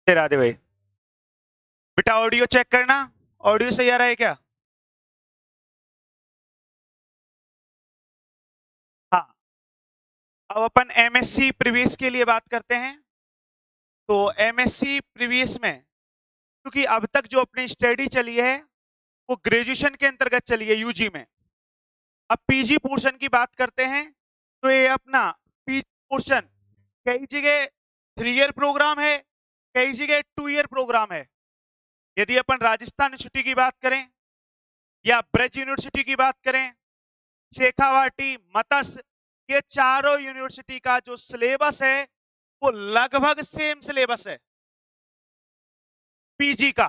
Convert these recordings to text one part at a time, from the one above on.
राधे भाई। बेटा audio check करना, ऑडियो सही आ रहा है क्या? हाँ। अब अपन एमएससी प्रीवियस के लिए बात करते हैं। तो एमएससी प्रीवियस में क्योंकि अब तक जो अपनी स्टडी चली है वो ग्रेजुएशन के अंतर्गत चली है यूजी में। अब पीजी पोर्शन की बात करते हैं। तो ये अपना पीजी पोर्शन कई जगह 3 ईयर प्रोग्राम है, कई जगह 2 ईयर प्रोग्राम है। यदि अपन राजस्थान यूनिवर्सिटी की बात करें या ब्रज यूनिवर्सिटी की बात करें, शेखावाटी, मत्स्य, ये चारों यूनिवर्सिटी का जो सिलेबस है वो लगभग सेम सिलेबस है। पीजी का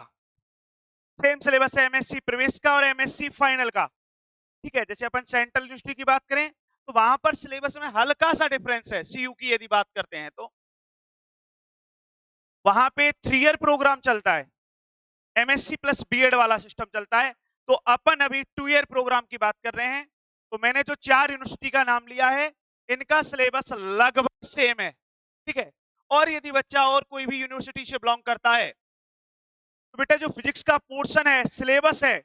सेम सिलेबस है, एमएससी प्रवेश का और एमएससी फाइनल का। ठीक है, जैसे अपन सेंट्रल यूनिवर्सिटी की बात करें तो वहां पर सिलेबस में हल्का सा डिफरेंस है। सीयू की यदि बात करते हैं तो वहां पे 3 ईयर प्रोग्राम चलता है, एमएससी प्लस बीएड वाला सिस्टम चलता है। तो अपन अभी 2 ईयर प्रोग्राम की बात कर रहे हैं। तो मैंने जो 4 यूनिवर्सिटी का नाम लिया है इनका सिलेबस लगभग सेम है। ठीक है, और यदि बच्चा और कोई भी यूनिवर्सिटी से बिलोंग करता है तो बेटा जो फिजिक्स का पोर्शन है, सिलेबस है,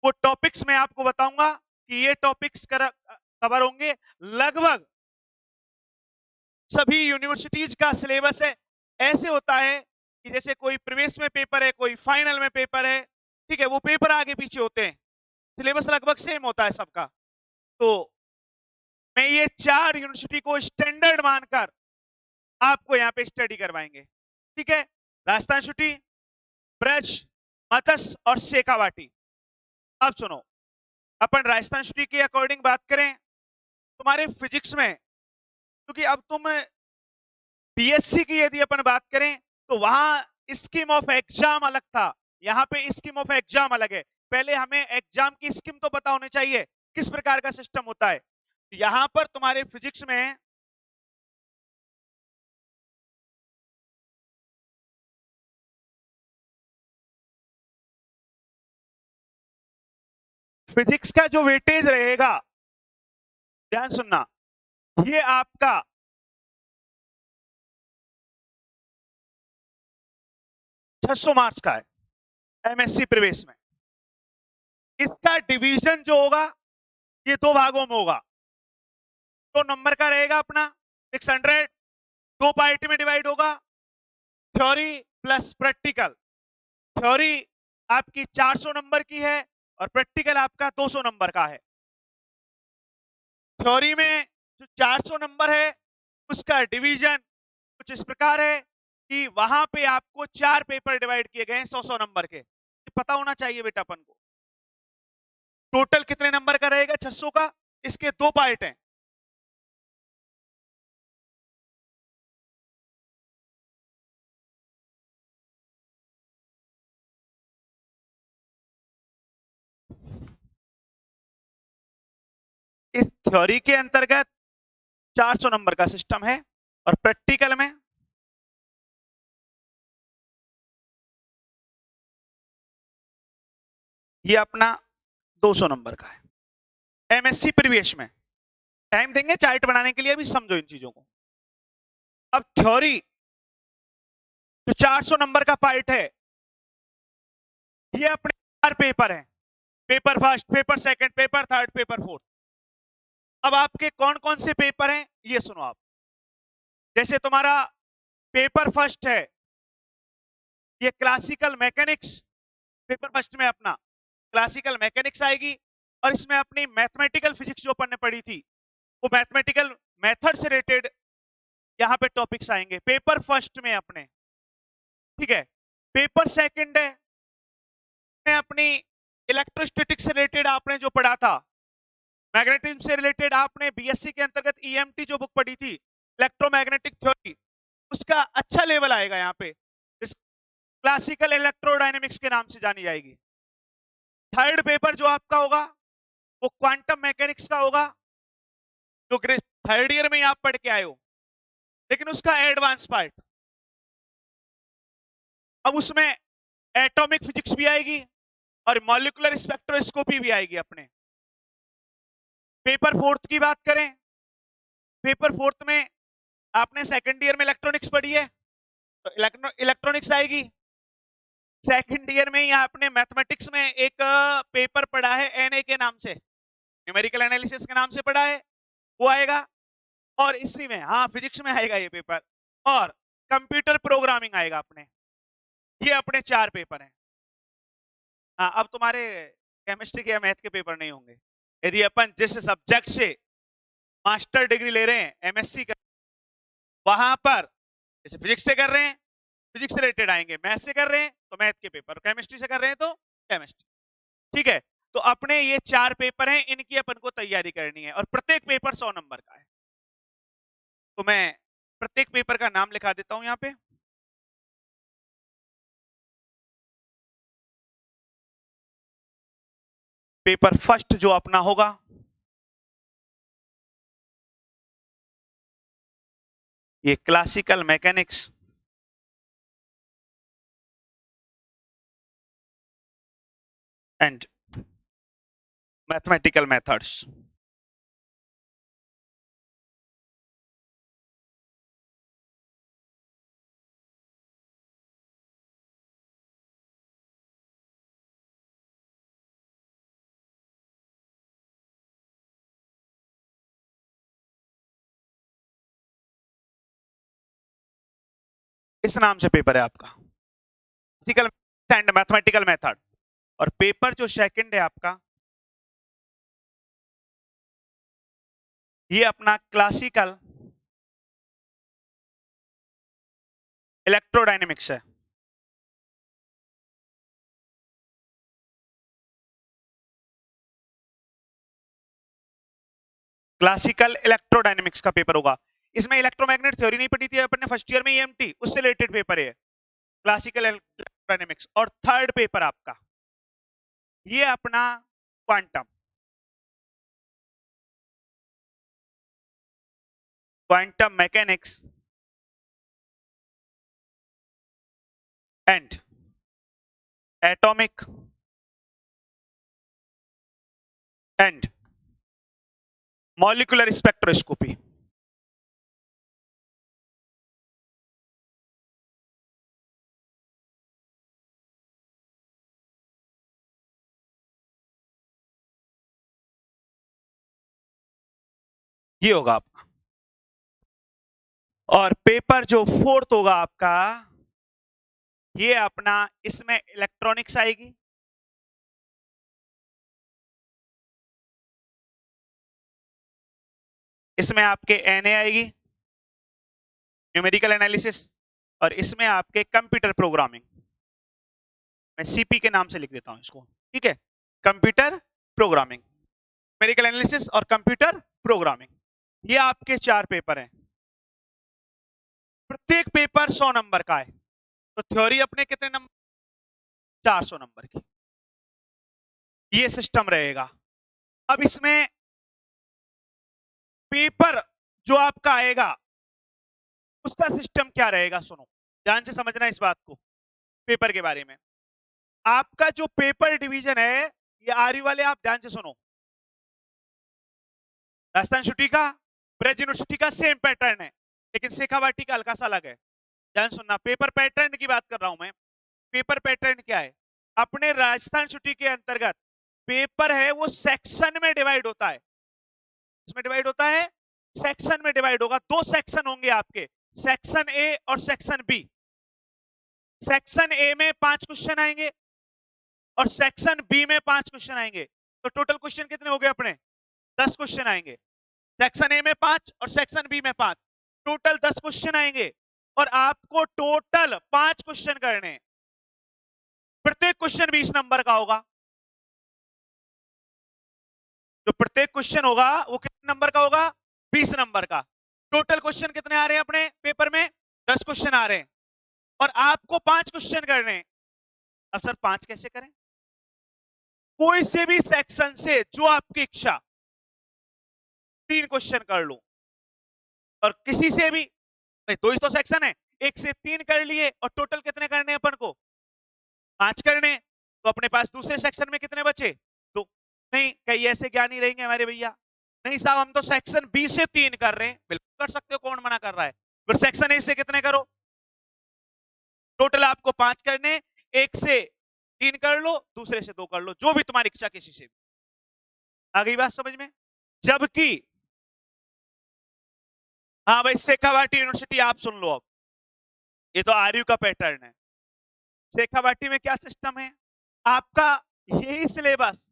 वो टॉपिक्स मैं आपको बताऊंगा कि ये टॉपिक्स कवर होंगे। लगभग सभी यूनिवर्सिटीज का सिलेबस है। ऐसे होता है कि जैसे कोई प्रवेश में पेपर है, कोई फाइनल में पेपर है, ठीक है, वो पेपर आगे पीछे होते हैं, सिलेबस लगभग सेम होता है सबका। तो मैं ये 4 यूनिवर्सिटी को स्टैंडर्ड मानकर आपको यहाँ पे स्टडी करवाएंगे। ठीक है, राजस्थान यूनिवर्सिटी, ब्रज, मत्स्य और शेखावाटी। अब सुनो, अपन राजस्थान यूनिवर्सिटी के अकॉर्डिंग बात करें, तुम्हारे फिजिक्स में क्योंकि अब तुम बीएससी की यदि अपन बात करें तो वहां स्कीम ऑफ एग्जाम अलग था, यहाँ पे स्कीम ऑफ एग्जाम अलग है। पहले हमें एग्जाम की स्कीम तो पता होनी चाहिए किस प्रकार का सिस्टम होता है। यहां पर तुम्हारे फिजिक्स में फिजिक्स का जो वेटेज रहेगा, ध्यान सुनना, ये आपका 600 मार्क्स का है एमएससी प्रवेश में। इसका डिवीजन जो होगा ये 2 भागों में होगा। तो नंबर का रहेगा अपना 600, 2 पार्ट में डिवाइड होगा, थ्योरी प्लस प्रैक्टिकल। थ्योरी आपकी 400 नंबर की है और प्रैक्टिकल आपका 200 नंबर का है। थ्योरी में जो 400 नंबर है उसका डिवीजन कुछ इस प्रकार है कि वहां पे आपको 4 पेपर डिवाइड किए गए हैं 100-100 नंबर के। पता होना चाहिए बेटा अपन को टोटल कितने नंबर का रहेगा 600 का। इसके 2 पार्ट हैं। इस थ्योरी के अंतर्गत 400 नंबर का सिस्टम है और प्रैक्टिकल में ये अपना 200 नंबर का है। एमएससी प्रीवियस में टाइम देंगे चार्ट बनाने के लिए, अभी समझो इन चीजों को। अब थ्योरी जो 400 नंबर का पार्ट है ये अपने 4 पेपर हैं, paper first, paper second, paper third, paper fourth. अब आपके कौन कौन से पेपर हैं ये सुनो आप। जैसे तुम्हारा पेपर फर्स्ट है ये क्लासिकल मैकेनिक्स, पेपर फर्स्ट में अपना क्लासिकल मैकेनिक्स आएगी और इसमें अपनी मैथमेटिकल फिजिक्स जो अपन ने पढ़ी थी वो मैथमेटिकल मेथड से रिलेटेड यहां पे टॉपिक्स आएंगे पेपर फर्स्ट में अपने। ठीक है, पेपर सेकंड है अपनी इलेक्ट्रोस्टैटिक्स से रिलेटेड आपने जो पढ़ा था, मैग्नेटिज्म से रिलेटेड आपने बीएससी के अंतर्गत ईएमटी जो बुक पढ़ी थी, इलेक्ट्रोमैग्नेटिक थ्योरी, उसका अच्छा लेवल आएगा यहाँ पे। इस क्लासिकल इलेक्ट्रोडायनेमिक्स के नाम से जानी जाएगी। थर्ड पेपर जो आपका होगा वो क्वांटम मैकेनिक्स का होगा, जो थर्ड ईयर में आप पढ़ के आए हो, लेकिन उसका एडवांस पार्ट। अब उसमें एटॉमिक फिजिक्स भी आएगी और मॉलिक्यूलर स्पेक्ट्रोस्कोपी भी आएगी अपने। पेपर फोर्थ की बात करें, पेपर फोर्थ में आपने सेकंड ईयर में इलेक्ट्रॉनिक्स पढ़ी है, तो इलेक्ट्रॉनिक्स आएगी। सेकंड ईयर में ही आपने मैथमेटिक्स में एक पेपर पढ़ा है एनए के नाम से, न्यूमेरिकल एनालिसिस के नाम से पढ़ा है, वो आएगा। और इसी में हाँ फिजिक्स में आएगा ये पेपर, और कंप्यूटर प्रोग्रामिंग आएगा अपने। ये अपने 4 पेपर हैं। हाँ, अब तुम्हारे केमिस्ट्री के या मैथ के पेपर नहीं होंगे। यदि अपन जिस सब्जेक्ट से मास्टर डिग्री ले रहे हैं, एमएससी कर, वहां पर जैसे फिजिक्स से कर रहे हैं फिजिक्स से रिलेटेड आएंगे, मैथ से कर रहे हैं तो मैथ के पेपर, केमिस्ट्री से कर रहे हैं तो केमिस्ट्री। ठीक है, तो अपने ये 4 पेपर हैं, इनकी अपन को तैयारी करनी है और प्रत्येक पेपर 100 नंबर का है। तो मैं प्रत्येक पेपर का नाम लिखा देता हूं यहां पे। पेपर फर्स्ट जो अपना होगा, ये classical mechanics and mathematical methods. इस नाम से पेपर है आपका, फिजिकल एंड मैथमेटिकल मेथड। और पेपर जो सेकंड है आपका, ये अपना क्लासिकल इलेक्ट्रोडायनेमिक्स है। क्लासिकल इलेक्ट्रोडायनेमिक्स का पेपर होगा। इसमें इलेक्ट्रोमैग्नेट थ्योरी नहीं पढ़ी थी अपन ने फर्स्ट ईयर में, ईएमटी उससे रिलेटेड पेपर है क्लासिकल इलेक्ट्रोडायनेमिक्स। और थर्ड पेपर आपका ये अपना quantum, quantum mechanics and atomic and molecular spectroscopy. ये होगा आपका। और पेपर जो फोर्थ होगा आपका, ये अपना, इसमें इलेक्ट्रॉनिक्स आएगी, इसमें आपके एनए आएगी, न्यूमेरिकल एनालिसिस, और इसमें आपके कंप्यूटर प्रोग्रामिंग। मैं सीपी के नाम से लिख देता हूं इसको, ठीक है, कंप्यूटर प्रोग्रामिंग, न्यूमेरिकल एनालिसिस और कंप्यूटर प्रोग्रामिंग। ये आपके 4 पेपर हैं। प्रत्येक पेपर 100 नंबर का है। तो थ्योरी अपने कितने नंबर, 400 नंबर की। ये सिस्टम रहेगा। अब इसमें पेपर जो आपका आएगा उसका सिस्टम क्या रहेगा, सुनो ध्यान से समझना इस बात को। पेपर के बारे में आपका जो पेपर डिवीजन है, ये आर्य वाले आप ध्यान से सुनो, राजस्थान यूनिवर्सिटी का, ब्रज यूनिवर्सिटी का सेम पैटर्न है, लेकिन शेखावाटी का हल्का सा अलग है। ध्यान सुनना, पेपर पैटर्न की बात कर रहा हूं मैं। पेपर पैटर्न क्या है, अपने राजस्थान यूनिवर्सिटी के अंतर्गत पेपर है वो सेक्शन में डिवाइड होता है। इसमें डिवाइड होता है, सेक्शन में डिवाइड होगा। 2 सेक्शन होंगे आपके, सेक्शन ए और सेक्शन बी। सेक्शन ए में 5 क्वेश्चन आएंगे और सेक्शन बी में 5 क्वेश्चन आएंगे। तो टोटल क्वेश्चन कितने हो गए अपने, 10 क्वेश्चन आएंगे। सेक्शन ए में 5 और सेक्शन बी में 5, टोटल 10 क्वेश्चन आएंगे। और आपको टोटल 5 क्वेश्चन करने, प्रत्येक क्वेश्चन 20 नंबर का होगा। जो प्रत्येक क्वेश्चन होगा वो कितने नंबर का होगा, 20 नंबर का। टोटल क्वेश्चन कितने आ रहे हैं अपने पेपर में, 10 क्वेश्चन आ रहे हैं और आपको 5 क्वेश्चन करने हैं। अब सर 5 कैसे करें, कोई से भी सेक्शन से जो आपकी इच्छा, 3 क्वेश्चन कर लो। और किसी से भी, 2 ही तो सेक्शन है, 1 से 3 कर लिए और टोटल कितने करने अपन को, 5 करने। तो अपने पास दूसरे सेक्शन में कितने बचे, 2। नहीं, कई ऐसे ज्ञानी रहेंगे हमारे भैया, नहीं साहब हम तो सेक्शन बी से 3 कर रहे हैं। बिल्कुल कर सकते हो, कौन मना कर रहा है। फिर सेक्शन ए से कितने करो, टोटल आपको 5 करने, एक से 3 कर लो, दूसरे से 2 कर लो, जो भी तुम्हारी इच्छा किसी से भी। आ गई बात समझ में? जबकि हाँ भाई, शेखावाटी यूनिवर्सिटी आप सुन लो अब, ये तो आरयू का पैटर्न है। शेखावाटी में क्या सिस्टम है, आपका यही सिलेबस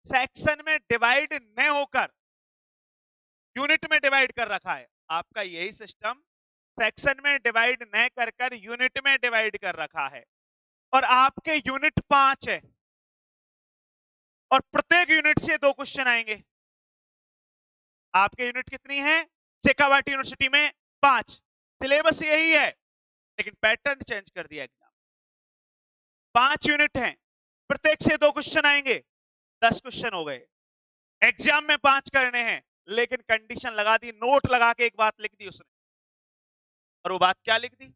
सेक्शन में डिवाइड न होकर यूनिट में डिवाइड कर रखा है। आपका यही सिस्टम सेक्शन में डिवाइड न कर कर यूनिट में डिवाइड कर रखा है, और आपके यूनिट 5 है, और प्रत्येक यूनिट से 2 क्वेश्चन आएंगे। आपके यूनिट कितनी है शेखावाटी यूनिवर्सिटी में? 5। सिलेबस यही है, लेकिन पैटर्न चेंज कर दिया एग्जाम। 5 यूनिट हैं, प्रत्येक से 2 क्वेश्चन आएंगे, 10 क्वेश्चन हो गए। एग्जाम में 5 करने हैं, लेकिन कंडीशन लगा दी, नोट लगा के एक बात लिख दी उसने, और वो बात क्या लिख दी,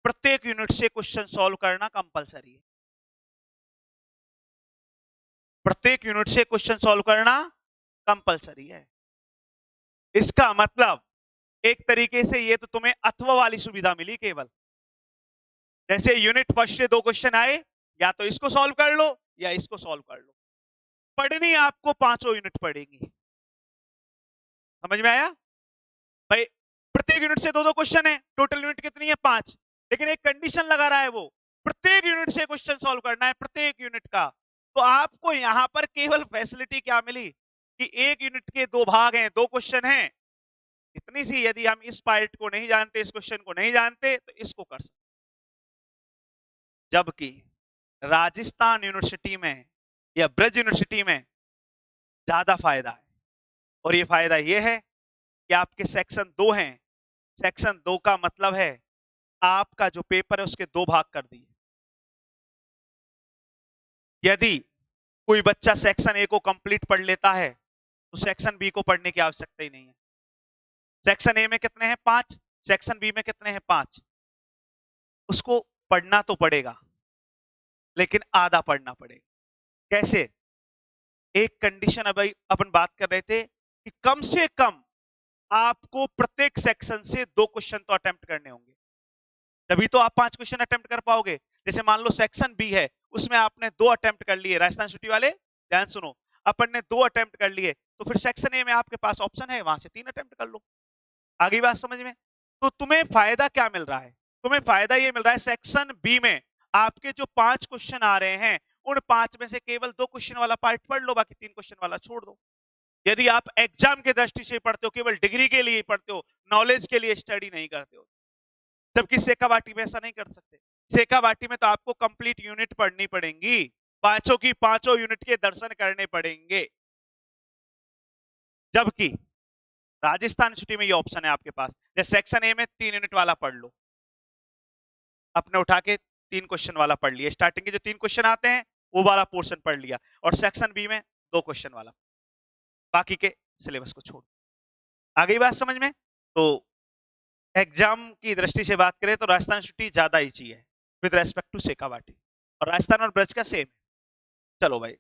प्रत्येक यूनिट से क्वेश्चन सॉल्व करना कंपलसरी है। प्रत्येक यूनिट से क्वेश्चन सॉल्व करना कंपलसरी है। इसका मतलब एक तरीके से ये तो तुम्हें अथवा वाली सुविधा मिली केवल, जैसे यूनिट फर्स्ट से 2 क्वेश्चन आए, या तो इसको सॉल्व कर लो या इसको सॉल्व कर लो, पढ़नी आपको पांचों यूनिट पढ़ेंगी। समझ में आया भाई? प्रत्येक यूनिट से 2-2 क्वेश्चन है, टोटल यूनिट कितनी है 5, लेकिन एक कंडीशन लगा रहा है वो, प्रत्येक यूनिट से क्वेश्चन सॉल्व करना है, प्रत्येक यूनिट का। तो आपको यहां पर केवल फैसिलिटी क्या मिली कि एक यूनिट के 2 भाग हैं, 2 क्वेश्चन हैं, इतनी सी, यदि हम इस पार्ट को नहीं जानते, इस क्वेश्चन को नहीं जानते, तो इसको कर सकते। जबकि राजस्थान यूनिवर्सिटी में या ब्रज यूनिवर्सिटी में ज्यादा फायदा है, और ये फायदा ये है कि आपके सेक्शन 2 हैं, सेक्शन 2 का मतलब है आपका जो पेपर है उसके 2 भाग कर दिए। यदि कोई बच्चा सेक्शन ए को कंप्लीट पढ़ लेता है, तो सेक्शन बी को पढ़ने की आवश्यकता ही नहीं है। सेक्शन ए में कितने हैं 5, सेक्शन बी में कितने हैं 5, उसको पढ़ना तो पड़ेगा, लेकिन आधा पढ़ना पड़ेगा। कैसे? एक कंडीशन अभी अपन बात कर रहे थे कि कम से कम आपको प्रत्येक सेक्शन से 2 क्वेश्चन तो अटेम्प्ट करने होंगे, तभी तो आप 5 क्वेश्चन अटेम्प्ट कर पाओगे। जैसे मान लो सेक्शन बी है, उसमें आपने 2 अटेम्प्ट कर लिए, राजस्थान यूनिवर्सिटी वाले ध्यान सुनो, अपन ने 2 अटेम्प्ट कर लिए, तो फिर सेक्शन ए में आपके पास ऑप्शन है, वहां से 3 अटेम्प्ट कर लो। आगे बात समझ में? तो तुम्हें फायदा क्या मिल रहा है? तुम्हें फायदा ये मिल रहा है सेक्शन बी में आपके जो 5 क्वेश्चन आ रहे हैं, उन 5 में से केवल 2 क्वेश्चन वाला पार्ट पढ़ लो, बाकी 3 क्वेश्चन वाला छोड़ दो। यदि आप एग्जाम के दृष्टि से पढ़ते हो, केवल डिग्री के लिए पढ़ते हो, नॉलेज के लिए स्टडी नहीं करते हो, जबकि शेखावाटी में ऐसा नहीं कर सकते। शेखावाटी में तो आपको कंप्लीट यूनिट पढ़नी पड़ेंगी, पांचों की पांचों यूनिट के दर्शन करने पड़ेंगे। जबकि राजस्थान यूनिवर्सिटी में ये ऑप्शन है आपके पास, जैसे सेक्शन ए में 3 यूनिट वाला पढ़ लो, अपने उठा के 3 क्वेश्चन वाला पढ़ लिया, स्टार्टिंग के जो 3 क्वेश्चन आते हैं वो वाला पोर्शन पढ़ लिया, और सेक्शन बी में 2 क्वेश्चन वाला, बाकी के सिलेबस को छोड़। आ गई बात समझ में? तो एग्जाम की दृष्टि से बात करें तो राजस्थान यूनिवर्सिटी ज्यादा ईजी है विद रेस्पेक्ट टू शेखावाटी, और राजस्थान और ब्रज का सेम। चलो भाई,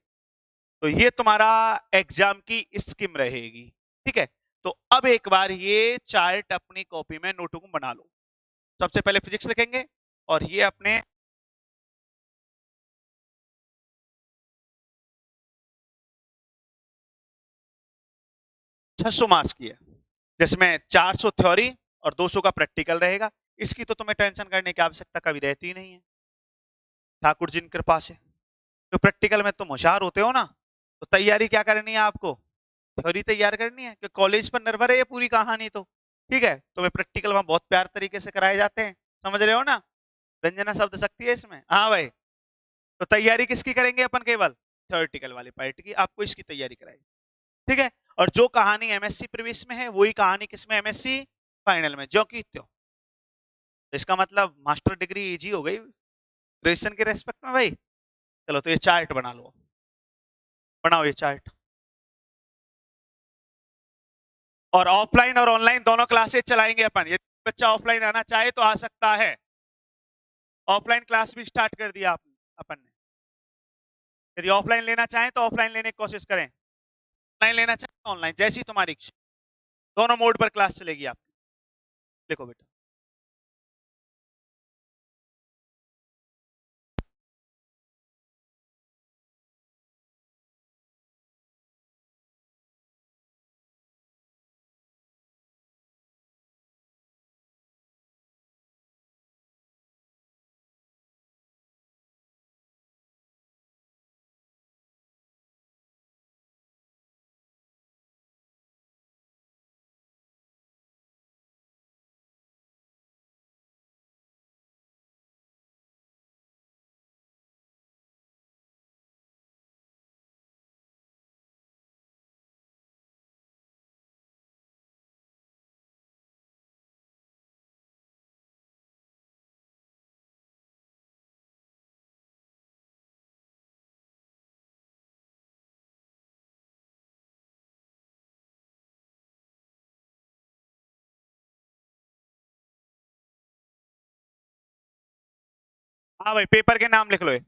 तो ये तुम्हारा एग्जाम की स्कीम रहेगी, ठीक है? तो अब एक बार ये चार्ट अपनी कॉपी में नोटबुक में बना लो। सबसे पहले फिजिक्स लिखेंगे, और ये अपने 600 मार्क्स की है, जिसमें 400 थ्योरी और 200 का प्रैक्टिकल रहेगा। इसकी तो तुम्हें टेंशन करने की आवश्यकता कभी रहती ही नहीं है, ठाकुर जी की कृपा से। तो प्रैक्टिकल में तुम होशियार होते हो ना, तो तैयारी क्या करनी है आपको? थ्योरी तैयार करनी है, कि कॉलेज पर निर्भर है ये पूरी कहानी तो, ठीक है? तुम्हें प्रैक्टिकल वहां बहुत प्यार तरीके से कराए जाते हैं, समझ रहे हो ना? व्यंजना शब्द शक्ति है इसमें, हाँ भाई। तो तैयारी किसकी करेंगे अपन? केवल थ्योरेटिकल वाले पार्ट की, आपको इसकी तैयारी कराएगी, ठीक है? और जो कहानी एमएससी प्रवेश में है, वही कहानी किसमें? एमएससी फाइनल में, जो की त्यों। तो इसका मतलब मास्टर डिग्री इजी हो गई ग्रेजुएशन के रेस्पेक्ट में भाई। चलो, तो ये चार्ट बना लो, बनाओ ये चार्ट। और ऑफलाइन और ऑनलाइन दोनों क्लासेस चलाएंगे अपन, यदि बच्चा ऑफलाइन आना चाहे तो आ सकता है। ऑफलाइन क्लास भी स्टार्ट कर दिया अपन ने। यदि ऑफलाइन लेना चाहें तो ऑफलाइन लेने की कोशिश करें, ऑनलाइन लेना चाहें तो ऑनलाइन, जैसी तुम्हारी इच्छा, दोनों मोड पर क्लास चलेगी आपकी। लिखो बेटा। हाँ भाई, पेपर के नाम लिख लो ये।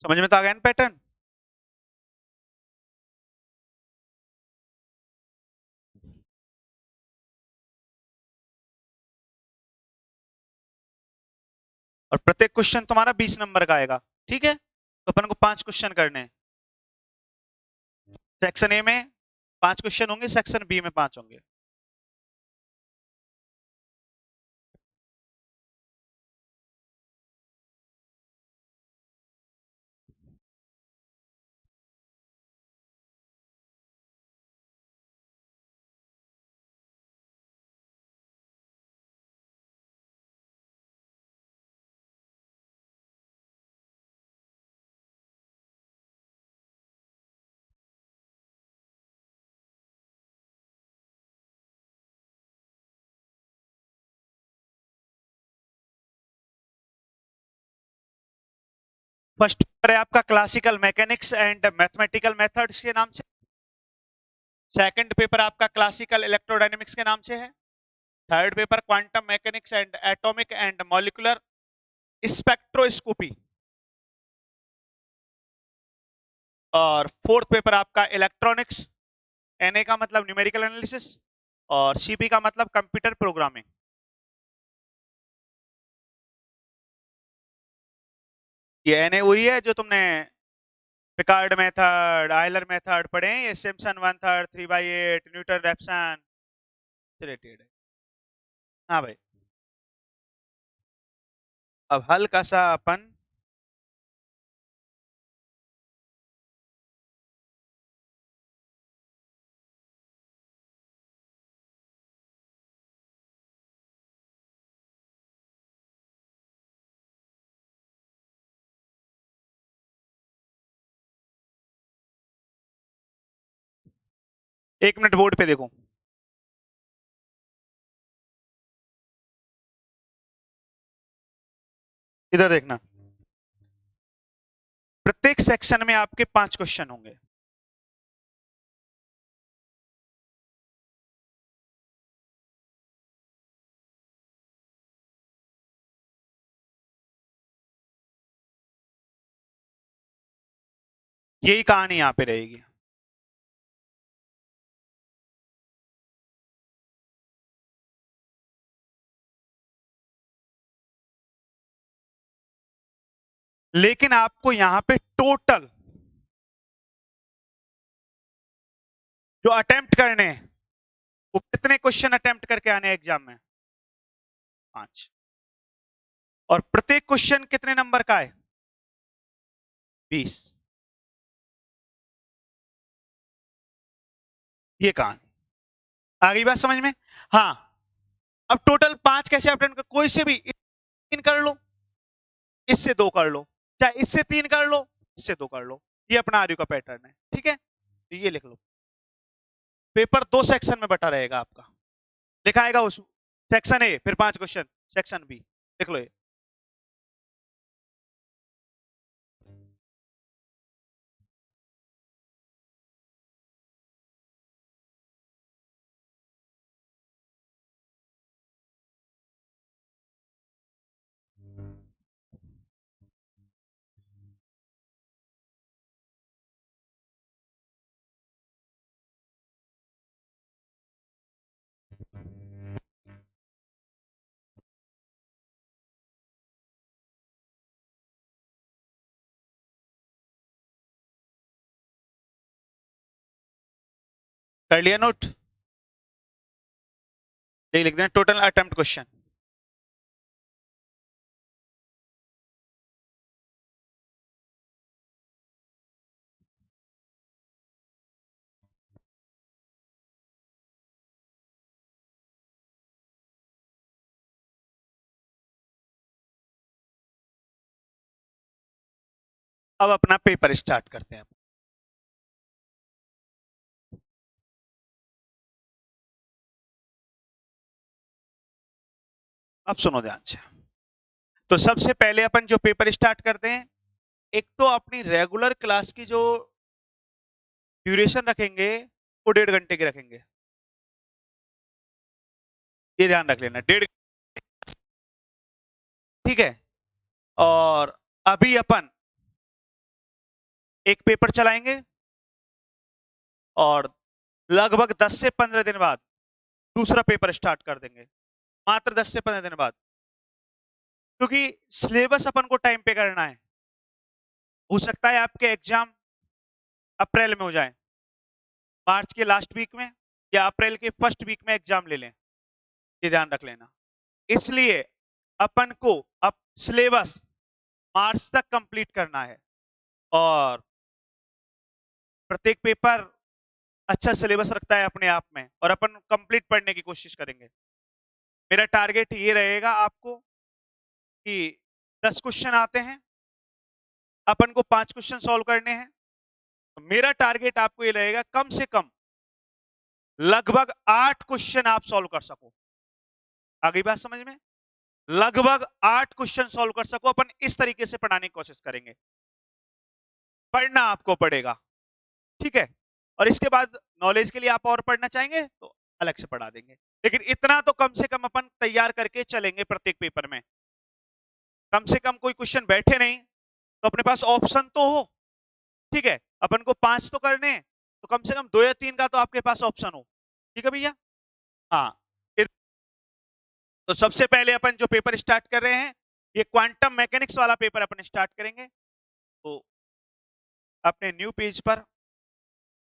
समझ में तो आ गया ना पैटर्न? और प्रत्येक क्वेश्चन तुम्हारा 20 नंबर का आएगा, ठीक है? तो अपन को 5 क्वेश्चन करने हैं। सेक्शन ए में 5 क्वेश्चन होंगे, सेक्शन बी में 5 होंगे। फर्स्ट पेपर है आपका classical mechanics and mathematical methods के नाम से। सेकंड पेपर आपका क्लासिकल इलेक्ट्रोडायनेमिक्स के नाम से है। Third paper quantum mechanics and atomic and molecular spectroscopy. और फोर्थ पेपर आपका इलेक्ट्रॉनिक्स, एनए का मतलब न्यूमेरिकल एनालिसिस और सीपी का मतलब कंप्यूटर प्रोग्रामिंग। ये एनए वही है जो तुमने पिकार्ड मेथड, आयलर मेथड पढ़े हैं, ये Simpson one third 3/8 Newton Raphson related है। हाँ भाई, अब हल्का सा अपन एक मिनट बोर्ड पे देखो। इधर देखना, प्रत्येक सेक्शन में आपके 5 क्वेश्चन होंगे। यही कहानी यहाँ पे रहेगी। लेकिन आपको यहाँ पे टोटल जो अटेम्प्ट करने हैं, वो कितने क्वेश्चन अटेम्प्ट करके आने एग्जाम में? 5। और प्रत्येक क्वेश्चन कितने नंबर का है? 20। ये कहानी आ गई बात समझ में? हाँ, अब टोटल 5 कैसे अटेम्प्ट कर, कोई से भी 3 कर लो, इससे 2 कर लो, चाहे इससे 3 कर लो, इससे 2 कर लो। ये अपना आर्यू का पैटर्न है, ठीक है? तो ये लिख लो। पेपर 2 सेक्शन में बटा रहेगा आपका, लिखा आएगा उस सेक्शन ए फिर 5 क्वेश्चन, सेक्शन बी, लिख लो ये। कर लिया नोट? ये लिख देना टोटल अटेम्प्ट क्वेश्चन। अब अपना पेपर स्टार्ट करते हैं। अब सुनो ध्यान से। तो सबसे पहले अपन जो पेपर स्टार्ट करते हैं, एक तो अपनी रेगुलर क्लास की जो ड्यूरेशन रखेंगे वो 1.5 घंटे की रखेंगे। ये ध्यान रख लेना, 1.5 ठीक है। और अभी अपन एक पेपर चलाएंगे और लगभग 10 से 15 दिन बाद दूसरा पेपर स्टार्ट कर देंगे, मात्र 10 से 15 दिन बाद, क्योंकि सिलेबस अपन को टाइम पे करना है। हो सकता है आपके एग्जाम अप्रैल में हो जाए, मार्च के लास्ट वीक में या अप्रैल के फर्स्ट वीक में एग्जाम ले लें, ये ध्यान रख लेना। इसलिए अपन को अब सिलेबस मार्च तक कंप्लीट करना है और प्रत्येक पेपर अच्छा सिलेबस रखता है अपने आप में, और अपन कंप्लीट पढ़ने की कोशिश करेंगे। मेरा टारगेट ये रहेगा आपको कि 10 क्वेश्चन आते हैं, अपन को 5 क्वेश्चन सॉल्व करने हैं। तो मेरा टारगेट आपको ये रहेगा कम से कम लगभग 8 क्वेश्चन आप सॉल्व कर सको। आ गई बात समझ में? लगभग 8 क्वेश्चन सॉल्व कर सको। अपन इस तरीके से पढ़ाने की कोशिश करेंगे। पढ़ना आपको पड़ेगा, ठीक है। और इसके बाद नॉलेज के लिए आप और पढ़ना चाहेंगे तो अलग से पढ़ा देंगे, लेकिन इतना तो कम से कम अपन तैयार करके चलेंगे प्रत्येक पेपर में। कम से कम कोई क्वेश्चन बैठे नहीं तो अपने पास ऑप्शन तो हो, ठीक है। अपन को 5 तो करने हैं, तो कम से कम 2 या 3 का तो आपके पास ऑप्शन हो, ठीक है भैया। हाँ, तो सबसे पहले अपन जो पेपर स्टार्ट कर रहे हैं, ये क्वांटम मैकेनिक्स वाला पेपर अपन स्टार्ट करेंगे। तो अपने न्यू पेज पर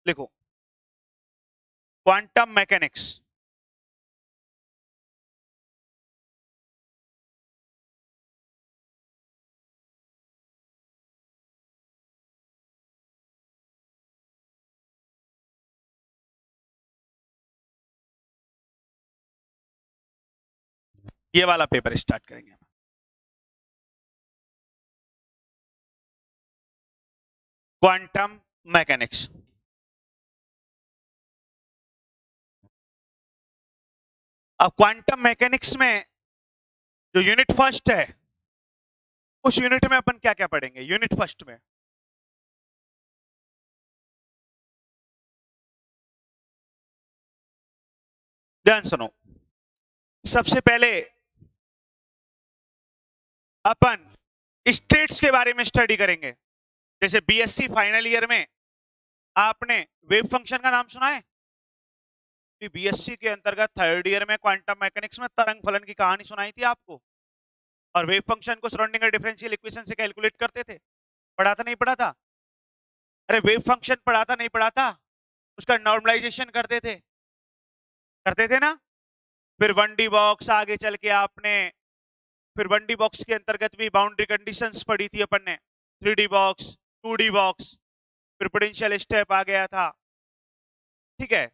लिखो क्वांटम मैकेनिक्स। ये वाला पेपर स्टार्ट करेंगे। Quantum mechanics. अब क्वांटम मैकेनिक्स में जो यूनिट फर्स्ट है, उस यूनिट में अपन क्या क्या पढ़ेंगे? यूनिट फर्स्ट में ध्यान सुनो। सबसे पहले अपन स्टेट्स के बारे में स्टडी करेंगे। जैसे बीएससी फाइनल ईयर में आपने वेव फंक्शन का नाम सुना है? बीएससी के अंतर्गत थर्ड ईयर में क्वांटम मैकेनिक्स में तरंग फलन की कहानी सुनाई थी आपको, और वेव फंक्शन को श्रोडिंगर डिफरेंशियल इक्वेशन से कैलकुलेट करते थे। पढ़ा था नहीं पढ़ा था? अरे वेव फंक्शन पढ़ा था नहीं पढ़ा था? उसका नॉर्मलाइजेशन करते थे ना। फिर 1D बॉक्स, आगे चल के आपने फिर 1D बॉक्स के अंतर्गत भी बाउंड्री कंडीशंस पढ़ी थी अपन ने। 3D बॉक्स, 2D बॉक्स, फिर पोटेंशियल स्टेप आ गया था, ठीक है।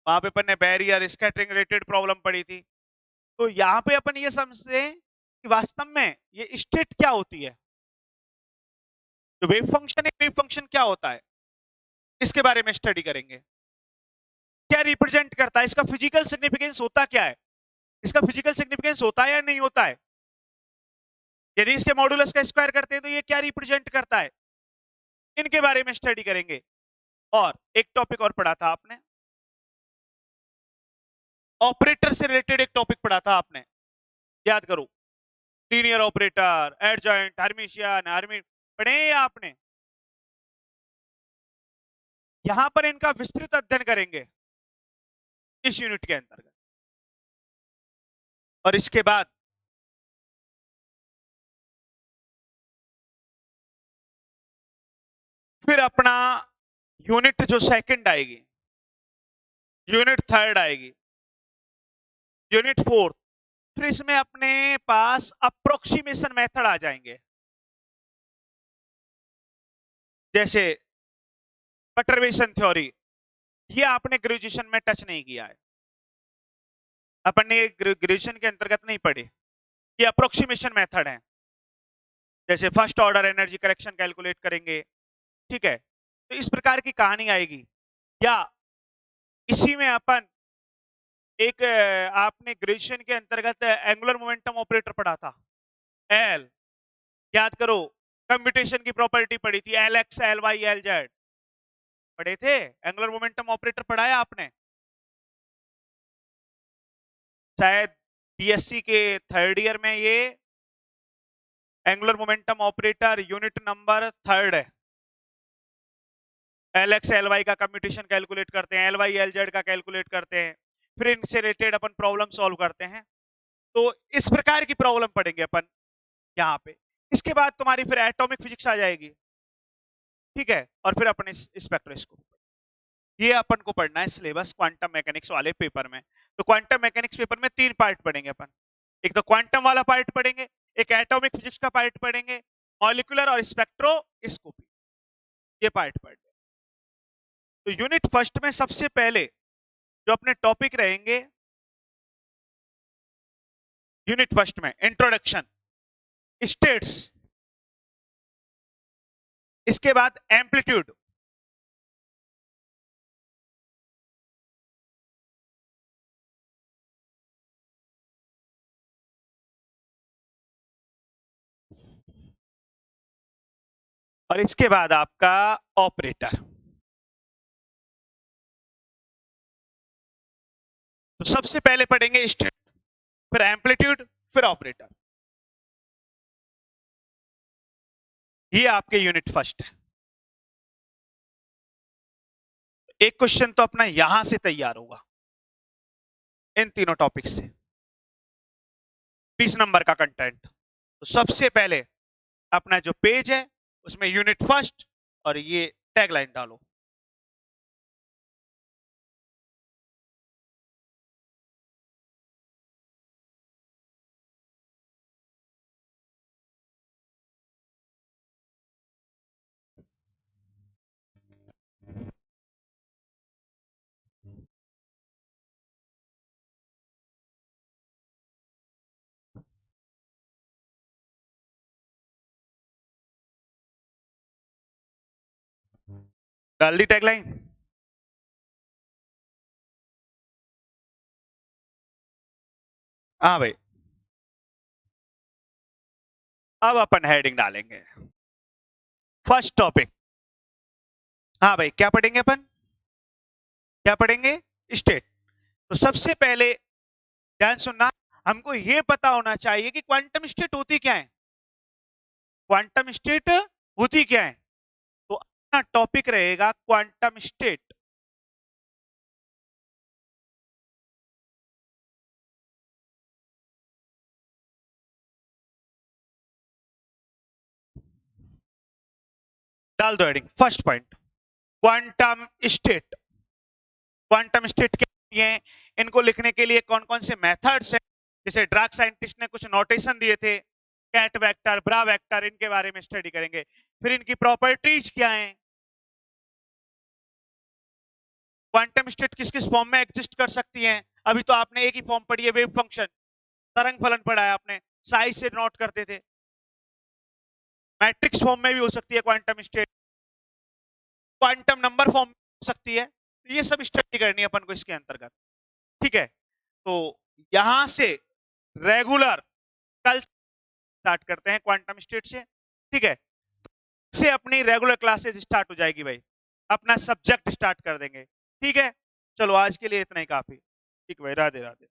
वहां पे अपन ने बैरियर स्कैटरिंग रिलेटेड प्रॉब्लम पढ़ी थी। तो यहाँ पे अपन ये समझते हैं कि वास्तव में ये स्टेट क्या होती है, जो वेव फंक्शन है, वेव फंक्शन क्या होता है, इसके बारे में स्टडी करेंगे। क्या रिप्रेजेंट करता है, इसका फिजिकल सिग्निफिकेंस होता क्या है, इसका फिजिकल सिग्निफिकेंस होता है या नहीं होता है, यदि इसके मॉडुलस का स्क्वायर करते हैं तो ये क्या रिप्रेजेंट करता है, इनके बारे में स्टडी करेंगे। और एक टॉपिक और पढ़ा था आपने, ऑपरेटर से रिलेटेड एक टॉपिक पढ़ा था आपने, याद करो। Linear operator, adjoint, Hermitian, hermit पढ़े हैं आपने? यहां पर इनका विस्तृत अध्ययन करेंगे इस यूनिट के अंतर्गत। और इसके बाद फिर अपना यूनिट जो सेकंड आएगी, यूनिट थर्ड आएगी, यूनिट फोर्थ, फिर इसमें अपने पास अप्रोक्सीमेशन मेथड आ जाएंगे। जैसे परटर्बेशन थ्योरी, ये आपने ग्रेजुएशन में टच नहीं किया है, अपन ने ग्रेजुएशन के अंतर्गत नहीं पढ़े। ये अप्रोक्सीमेशन मेथड है। जैसे first order energy correction calculate करेंगे, ठीक है। तो इस प्रकार की कहानी आएगी। या इसी में अपन एक आपने ग्रेजुएशन के अंतर्गत एंगुलर मोमेंटम ऑपरेटर पढ़ा था, एल, याद करो। कंप्यूटेशन की प्रॉपर्टी पढ़ी थी, L X, L Y, L Z पढ़े थे। एंगुलर मोमेंटम ऑपरेटर पढ़ाया आपने शायद बीएससी के थर्ड ईयर में, ये angular momentum operator unit number third है। एल एक्स एल वाई का कम्यूटेशन कैलकुलेट करते हैं, एल वाई एल जेड का कैलकुलेट करते हैं, फिर इनसे रिलेटेड अपन प्रॉब्लम सॉल्व करते हैं। तो इस प्रकार की प्रॉब्लम पढ़ेंगे अपन यहाँ पे। इसके बाद तुम्हारी फिर एटॉमिक फिजिक्स आ जाएगी, ठीक है, और फिर अपन स्पेक्ट्रोस्कोपी। ये अपन को पढ़ना है सिलेबस क्वांटम मैकेनिक्स वाले पेपर में। तो क्वांटम मैकेनिक्स पेपर में 3 पार्ट पढ़ेंगे अपन। एक तो क्वांटम वाला पार्ट पढ़ेंगे, एक एटॉमिक फिजिक्स का पार्ट पढ़ेंगे, मॉलिक्यूलर और स्पेक्ट्रोस्कोपी, ये पार्ट पढ़ेंगे। तो यूनिट फर्स्ट में सबसे पहले जो अपने टॉपिक रहेंगे, यूनिट फर्स्ट में इंट्रोडक्शन, स्टेट्स, इसके बाद एम्पलीट्यूड, और इसके बाद आपका ऑपरेटर। तो सबसे पहले पढ़ेंगे स्टेट, फिर एम्पलीट्यूड, फिर ऑपरेटर। ये आपके यूनिट फर्स्ट है। एक क्वेश्चन तो अपना यहां से तैयार होगा इन तीनों टॉपिक से, 20 नंबर का कंटेंट। तो सबसे पहले अपना जो पेज है उसमें यूनिट फर्स्ट और ये टैगलाइन डालो। डाल दी टैगलाइन। हाँ भाई, अब अपन हेडिंग डालेंगे। फर्स्ट टॉपिक, हाँ भाई, क्या पढ़ेंगे अपन, क्या पढ़ेंगे, स्टेट। तो सबसे पहले ध्यान सुनना, हमको यह पता होना चाहिए कि क्वांटम स्टेट होती क्या है, क्वांटम स्टेट होती क्या है। तो अपना टॉपिक रहेगा क्वांटम स्टेट। डाल दो heading. First point, quantum state. Quantum state क्या है, इनको लिखने के लिए कौन कौन से मेथड्स हैं, जैसे ड्रग साइंटिस्ट ने कुछ नोटेशन दिए थे, कैट वेक्टर, ब्रा वेक्टर, इनके बारे में स्टडी करेंगे। फिर इनकी प्रॉपर्टीज क्या हैं, क्वांटम स्टेट किस किस फॉर्म में एग्जिस्ट कर सकती हैं। अभी तो आपने एक ही फॉर्म पढ़ी है, वेव फंक्शन, तरंग फलन पढ़ा है आपने, साइज से नोट करते थे। मैट्रिक्स फॉर्म में भी हो सकती है quantum state, quantum number form में हो सकती है। ये सब स्टडी करनी है अपन को इसके अंतर्गत, ठीक है। तो यहां से रेगुलर कल स्टार्ट करते हैं क्वांटम स्टेट से, ठीक है। से अपनी रेगुलर क्लासेस स्टार्ट हो जाएगी भाई, अपना सब्जेक्ट स्टार्ट कर देंगे, ठीक है। चलो आज के लिए इतना ही काफी, ठीक भाई, राधे राधे।